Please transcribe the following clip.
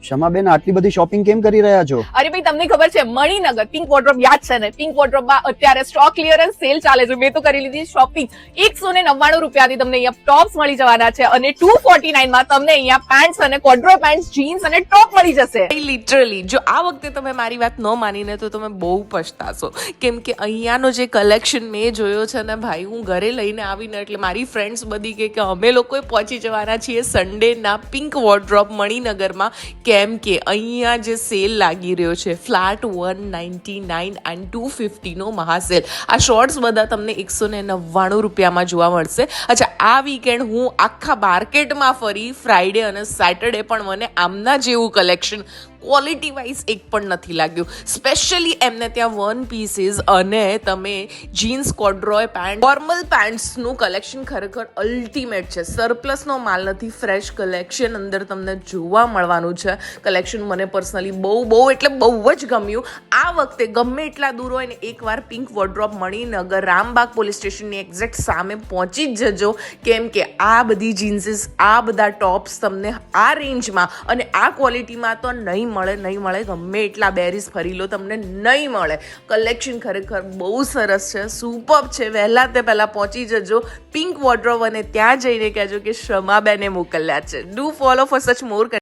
ક્ષમાબેન આટલી બધી શોપિંગ કેમ કરી રહ્યા છો? અરે ભાઈ તમને ખબર છે મણિનગર પિંક વોર્ડરોબ યાદ છે ને? પિંક વોર્ડરોબમાં અત્યારે સ્ટોક ક્લિયરન્સ સેલ ચાલે છે. મેં તો કરી લીધી શોપિંગ. 199 રૂપિયાથી તમને અહીંયા ટોપ્સ મળી જવાના છે અને 249 માં તમને અહીંયા પેન્ટ્સ અને કોડ્રો પેન્ટ્સ, જીન્સ અને ટોપ મળી જશે. લિટરલી જો આ વખતે તમે મારી વાત ન માનીને તો તમે બહુ પછતાશો, કેમ કે અહીંયાનો જે કલેક્શન મેં જોયો છે ને ભાઈ, હું ઘરે લઈને આવીને એટલે મારી ફ્રેન્ડ્સ બધી કે અમે લોકોએ પહોંચી જવાના છીએ સન્ડેના પિંક વોર્ડરોબ મણિનગરમાં, કેમ કે અહીંયા જે સેલ લાગી રહ્યો છે ફ્લેટ 199 એન્ડ 250 નો મહાસેલ. આ શોર્ટ્સ બધા તમને 199 રૂપિયામાં જોવા મળશે. અચ્છા, આ વીકેન્ડ હું આખા માર્કેટમાં ફરી ફ્રાઈડે અને સેટરડે પણ મને આમના જેવું કલેક્શન ક્વોલિટી વાઇઝ એક પણ નથી લાગ્યું. સ્પેશિયલી એમને ત્યાં વન પીસીસ અને તમે જીન્સ, કોડ્રોય પેન્ટ, ફોર્મલ પેન્ટ્સનું કલેક્શન ખરેખર અલ્ટિમેટ છે. સરપ્લસનો માલ નથી, ફ્રેશ કલેક્શન અંદર તમને જોવા મળવાનું છે. કલેક્શન મને પર્સનલી બહુ એટલે બહુ જ ગમ્યું. આ વખતે ગમે એટલા દૂર હોય ને એકવાર pink wardrobe Maninagar Rambagh police સ્ટેશનની એક્ઝેક્ટ સામે પહોંચી જ જજો, કેમ કે આ બધી જીન્સીસ, આ બધા ટોપ્સ તમને આ રેન્જમાં અને આ ક્વોલિટીમાં તો નહીં મળે. ગમે એટલા બેરીસ ફરી લો, તમને નહીં મળે. કલેક્શન ખરેખર બહુ સરસ છે, સુપર્બ છે. વહેલા તે પહેલા પહોંચી જજો પિંક વોર્ડરોબ અને ત્યાં જઈને કહેજો કે ક્ષમાબેને મોકલ્યા છે. ડુ ફોલો ફોર સચ મોર.